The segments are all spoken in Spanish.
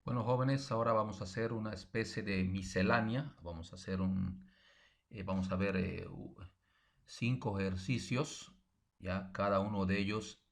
Bueno, jóvenes, ahora vamos a hacer una especie de miscelánea. Vamos a ver 5 ejercicios, ya cada uno de ellos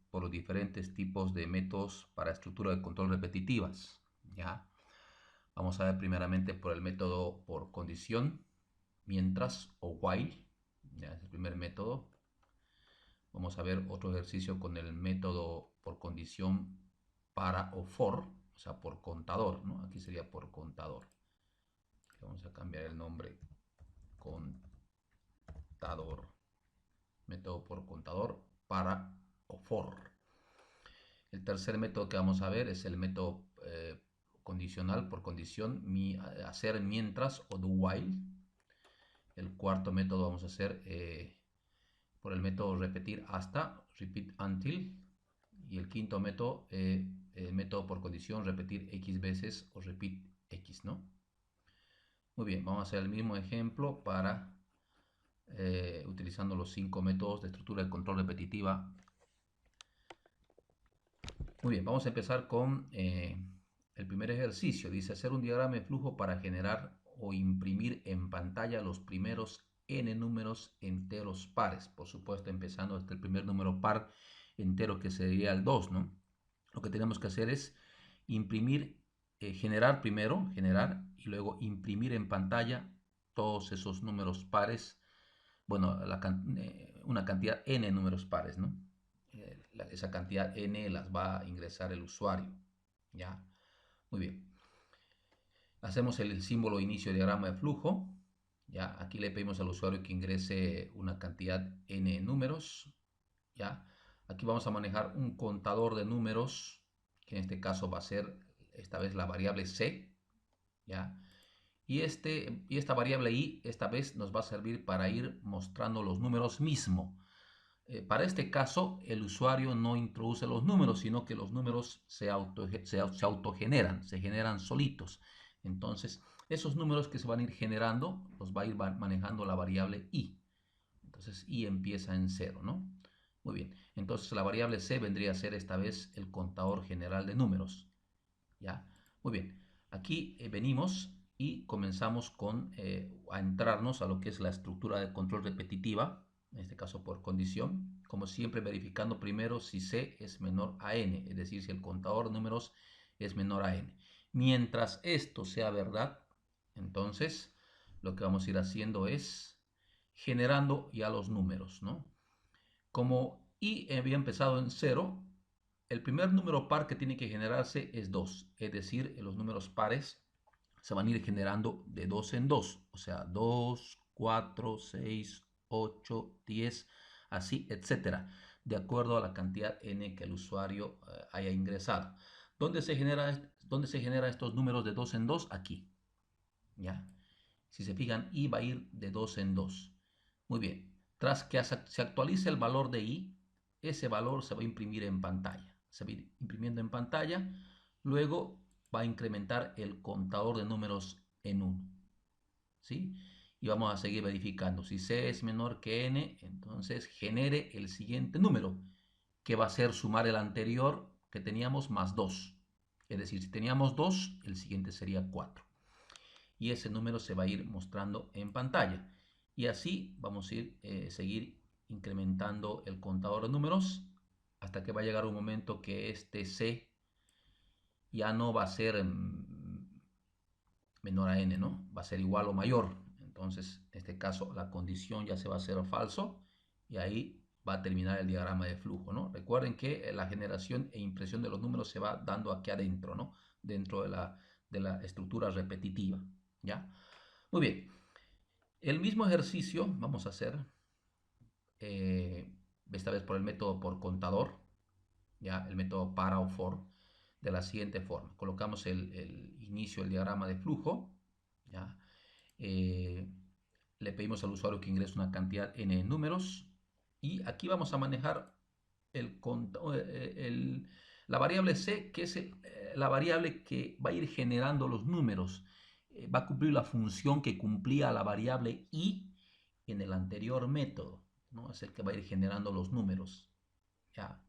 por los diferentes tipos de métodos para estructura de control repetitivas. Ya vamos a ver primeramente por el método por condición, mientras o while. Ya es el primer método. Vamos a ver otro ejercicio con el método por condición para o for, o sea, por contador, ¿no? Aquí sería por contador. Vamos a cambiar el nombre, contador, método por contador para o for. El tercer método que vamos a ver es el método condicional por condición, hacer mientras o do while. El cuarto método vamos a hacer por el método repetir hasta, repeat until. Y el quinto método, el método por condición, repetir x veces o repeat x, ¿no? Muy bien, vamos a hacer el mismo ejemplo para utilizando los 5 métodos de estructura de control repetitiva. Muy bien, vamos a empezar con el primer ejercicio. Dice hacer un diagrama de flujo para generar o imprimir en pantalla los primeros n números enteros pares. Por supuesto, empezando desde el primer número par entero, que sería el 2, ¿no? Lo que tenemos que hacer es imprimir, generar primero, generar, y luego imprimir en pantalla todos esos números pares. Bueno, una cantidad n números pares, ¿no? Esa cantidad n las va a ingresar el usuario. ¿Ya? Muy bien. Hacemos el símbolo inicio de diagrama de flujo. ¿Ya? Aquí le pedimos al usuario que ingrese una cantidad n números. ¿Ya? Aquí vamos a manejar un contador de números, que en este caso va a ser esta vez la variable c. ¿Ya? Y esta variable i esta vez nos va a servir para ir mostrando los números mismo. Para este caso, el usuario no introduce los números, sino que los números se autogeneran, se generan solitos. Entonces, esos números que se van a ir generando, los va a ir manejando la variable i. Entonces, i empieza en 0, ¿no? Muy bien. Entonces, la variable c vendría a ser esta vez el contador general de números. ¿Ya? Muy bien. Aquí venimos y comenzamos a entrarnos a lo que es la estructura de control repetitiva, en este caso por condición, como siempre verificando primero si c es menor a n, es decir, si el contador de números es menor a n. Mientras esto sea verdad, entonces lo que vamos a ir haciendo es generando ya los números, ¿no? Como i había empezado en 0, el primer número par que tiene que generarse es 2, es decir, los números pares se van a ir generando de 2 en 2, o sea, 2, 4, 6, 8, 10, así, etcétera, de acuerdo a la cantidad n que el usuario haya ingresado. ¿Dónde se genera estos números de 2 en 2? Aquí, ¿ya? Si se fijan, i va a ir de 2 en 2. Muy bien. Tras que se actualice el valor de i, ese valor se va a imprimir en pantalla. Se va a ir imprimiendo en pantalla. Luego va a incrementar el contador de números en 1. ¿Sí? Y vamos a seguir verificando. Si c es menor que n, entonces genere el siguiente número, que va a ser sumar el anterior que teníamos más 2. Es decir, si teníamos 2, el siguiente sería 4. Y ese número se va a ir mostrando en pantalla. Y así vamos a seguir incrementando el contador de números hasta que va a llegar un momento que este C ya no va a ser menor a n, ¿no? Va a ser igual o mayor. Entonces, en este caso, la condición ya se va a hacer falso y ahí va a terminar el diagrama de flujo, ¿no? Recuerden que la generación e impresión de los números se va dando aquí adentro, ¿no? Dentro de la estructura repetitiva, ¿ya? Muy bien. El mismo ejercicio vamos a hacer esta vez por el método por contador, ¿ya? El método para o for, de la siguiente forma. Colocamos el inicio del diagrama de flujo, ¿ya? Le pedimos al usuario que ingrese una cantidad n de números y aquí vamos a manejar la variable c, que es la variable que va a ir generando los números. Va a cumplir la función que cumplía la variable i en el anterior método, ¿no? Es el que va a ir generando los números, ¿ya?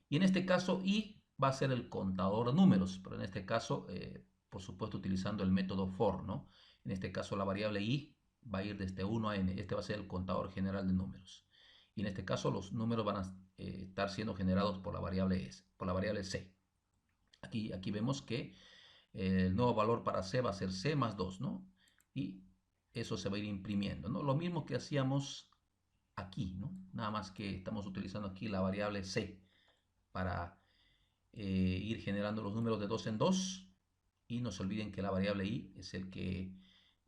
Y en este caso i va a ser el contador de números, pero en este caso, por supuesto, utilizando el método for, ¿no? En este caso, la variable i va a ir desde 1 a n. Este va a ser el contador general de números. Y en este caso, los números van a estar siendo generados por la variable s, por la variable c. Aquí vemos que el nuevo valor para c va a ser c más 2, ¿no? Y eso se va a ir imprimiendo, ¿no? Lo mismo que hacíamos aquí, ¿no? Nada más que estamos utilizando aquí la variable c para ir generando los números de 2 en 2, y no se olviden que la variable i es el que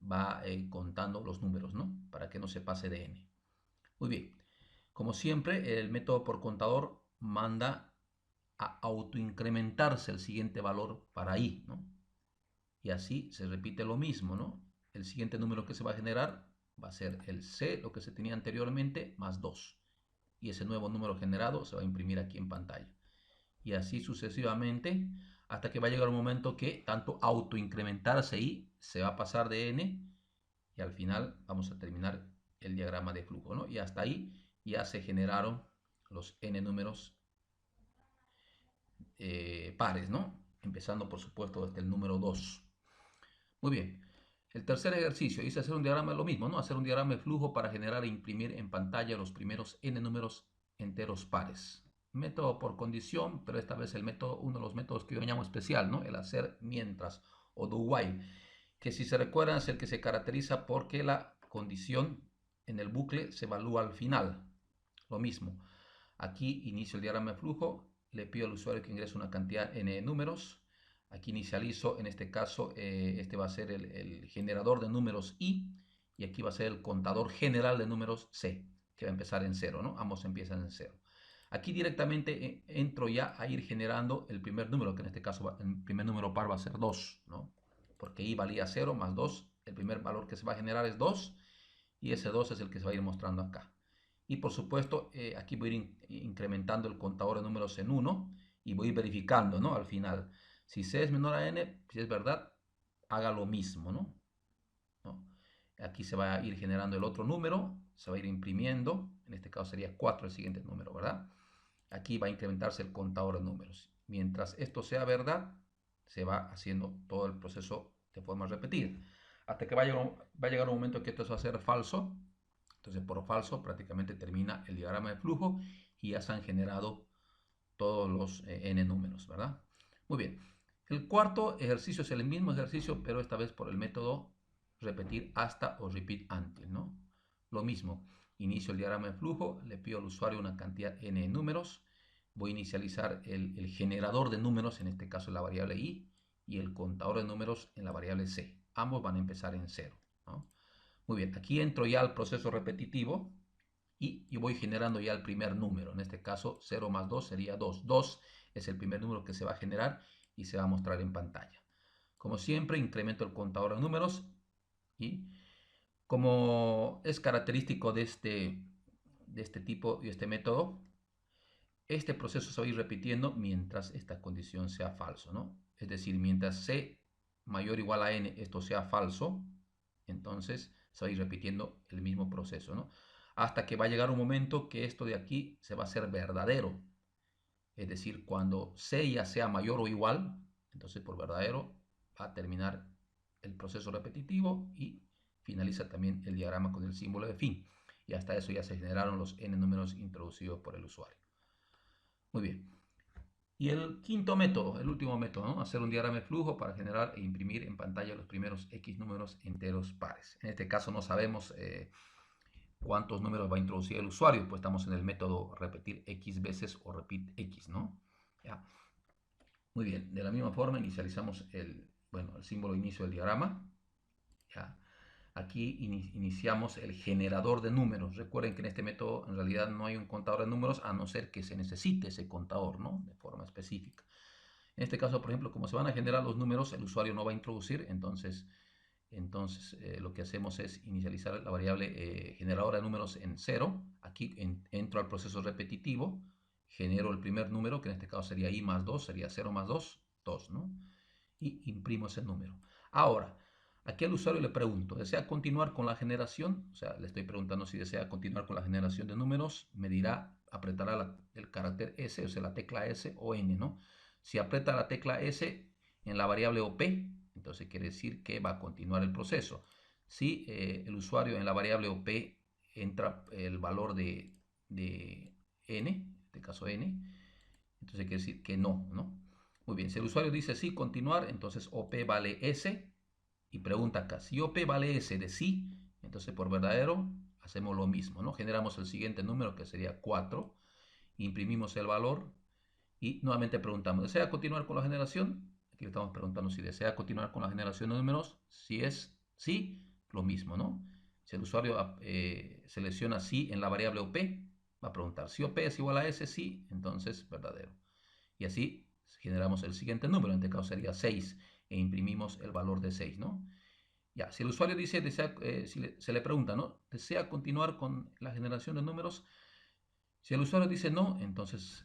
va contando los números, ¿no? Para que no se pase de n. Muy bien. Como siempre, el método por contador manda a autoincrementarse el siguiente valor para i, ¿no? Y así se repite lo mismo, ¿no? El siguiente número que se va a generar va a ser el c, lo que se tenía anteriormente, más 2. Y ese nuevo número generado se va a imprimir aquí en pantalla. Y así sucesivamente, hasta que va a llegar un momento que tanto autoincrementarse y se va a pasar de n, y al final vamos a terminar el diagrama de flujo, ¿no? Y hasta ahí ya se generaron los n números pares, ¿no? Empezando, por supuesto, desde el número 2. Muy bien. El tercer ejercicio dice hacer un diagrama de lo mismo, ¿no? Hacer un diagrama de flujo para generar e imprimir en pantalla los primeros n números enteros pares. Método por condición, pero esta vez el método, uno de los métodos que yo llamo especial, ¿no? El hacer mientras o do while, que si se recuerdan es el que se caracteriza porque la condición en el bucle se evalúa al final. Lo mismo. Aquí inicio el diagrama de flujo, le pido al usuario que ingrese una cantidad n de números. Aquí inicializo, en este caso, este va a ser el generador de números i, y aquí va a ser el contador general de números c, que va a empezar en 0, ¿no? Ambos empiezan en 0. Aquí directamente entro ya a ir generando el primer número, que en este caso el primer número par va a ser 2, ¿no? Porque i valía 0 más 2, el primer valor que se va a generar es 2, y ese 2 es el que se va a ir mostrando acá. Y por supuesto, aquí voy a ir incrementando el contador de números en 1 y voy a ir verificando, ¿no? Al final, si c es menor a n, si es verdad, haga lo mismo, ¿no? Aquí se va a ir generando el otro número, se va a ir imprimiendo, en este caso sería 4 el siguiente número, ¿verdad? Aquí va a incrementarse el contador de números. Mientras esto sea verdad, se va haciendo todo el proceso de forma repetida. Hasta que va a llegar un momento en que esto va a ser falso. Entonces, por falso, prácticamente termina el diagrama de flujo y ya se han generado todos los n números, ¿verdad? Muy bien. El cuarto ejercicio es el mismo ejercicio, pero esta vez por el método repetir hasta o repeat until, ¿no? Lo mismo, inicio el diagrama de flujo, le pido al usuario una cantidad n de números, voy a inicializar el generador de números, en este caso la variable i, y el contador de números en la variable c. Ambos van a empezar en 0, ¿no? Muy bien, aquí entro ya al proceso repetitivo y voy generando ya el primer número. En este caso, 0 más 2 sería 2. 2 es el primer número que se va a generar y se va a mostrar en pantalla. Como siempre, incremento el contador de números y como es característico de este tipo y este método, este proceso se va a ir repitiendo mientras esta condición sea falso, ¿no? Es decir, mientras c mayor o igual a n esto sea falso, entonces se va a ir repitiendo el mismo proceso, ¿no? Hasta que va a llegar un momento que esto de aquí se va a hacer verdadero. Es decir, cuando c ya sea mayor o igual, entonces por verdadero va a terminar el proceso repetitivo y finaliza también el diagrama con el símbolo de fin. Y hasta eso ya se generaron los n números introducidos por el usuario. Muy bien. Y el quinto método, el último método, ¿no? Hacer un diagrama de flujo para generar e imprimir en pantalla los primeros x números enteros pares. En este caso no sabemos cuántos números va a introducir el usuario, pues estamos en el método repetir x veces o repeat x, ¿no? ¿Ya? Muy bien, de la misma forma inicializamos el símbolo de inicio del diagrama. ¿Ya? Aquí iniciamos el generador de números. Recuerden que en este método en realidad no hay un contador de números a no ser que se necesite ese contador, ¿no? De forma específica. En este caso, por ejemplo, como se van a generar los números, el usuario no va a introducir, entonces lo que hacemos es inicializar la variable generadora de números en 0. Aquí entro al proceso repetitivo, genero el primer número, que en este caso sería i más 2, sería 0 más 2, 2, ¿no? Y imprimo ese número. Ahora, aquí al usuario le pregunto, ¿desea continuar con la generación? O sea, le estoy preguntando si desea continuar con la generación de números. Me dirá, apretará el carácter S, o sea, la tecla S o N, ¿no? Si aprieta la tecla S en la variable OP, entonces quiere decir que va a continuar el proceso. Si el usuario en la variable OP entra el valor de n, en este caso n, entonces quiere decir que no, ¿no? Muy bien, si el usuario dice sí, continuar, entonces OP vale S y pregunta acá, si OP vale S de sí, entonces por verdadero hacemos lo mismo, ¿no? Generamos el siguiente número que sería 4, imprimimos el valor y nuevamente preguntamos, ¿desea continuar con la generación? Aquí le estamos preguntando si desea continuar con la generación de números. Si es sí, lo mismo, ¿no? Si el usuario selecciona sí en la variable OP, va a preguntar si OP es igual a S, sí, entonces verdadero. Y así generamos el siguiente número, en este caso sería 6, e imprimimos el valor de 6, ¿no? Ya, si el usuario dice, se le pregunta, ¿no? ¿Desea continuar con la generación de números? Si el usuario dice no, entonces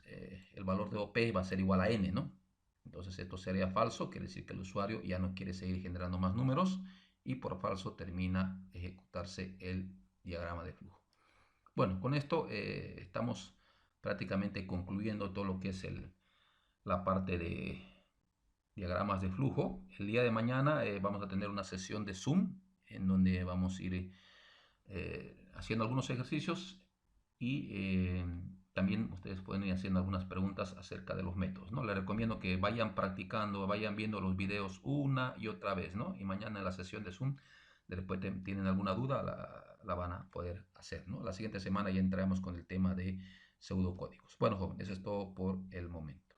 el valor de OP va a ser igual a n, ¿no? Entonces esto sería falso, quiere decir que el usuario ya no quiere seguir generando más números y por falso termina ejecutarse el diagrama de flujo. Bueno, con esto estamos prácticamente concluyendo todo lo que es la parte de diagramas de flujo. El día de mañana vamos a tener una sesión de Zoom en donde vamos a ir haciendo algunos ejercicios y también ustedes pueden ir haciendo algunas preguntas acerca de los métodos, ¿no? Les recomiendo que vayan practicando, vayan viendo los videos una y otra vez, ¿no? Y mañana en la sesión de Zoom, después tienen alguna duda, la van a poder hacer, ¿no? La siguiente semana ya entramos con el tema de pseudocódigos. Bueno, jóvenes, eso es todo por el momento.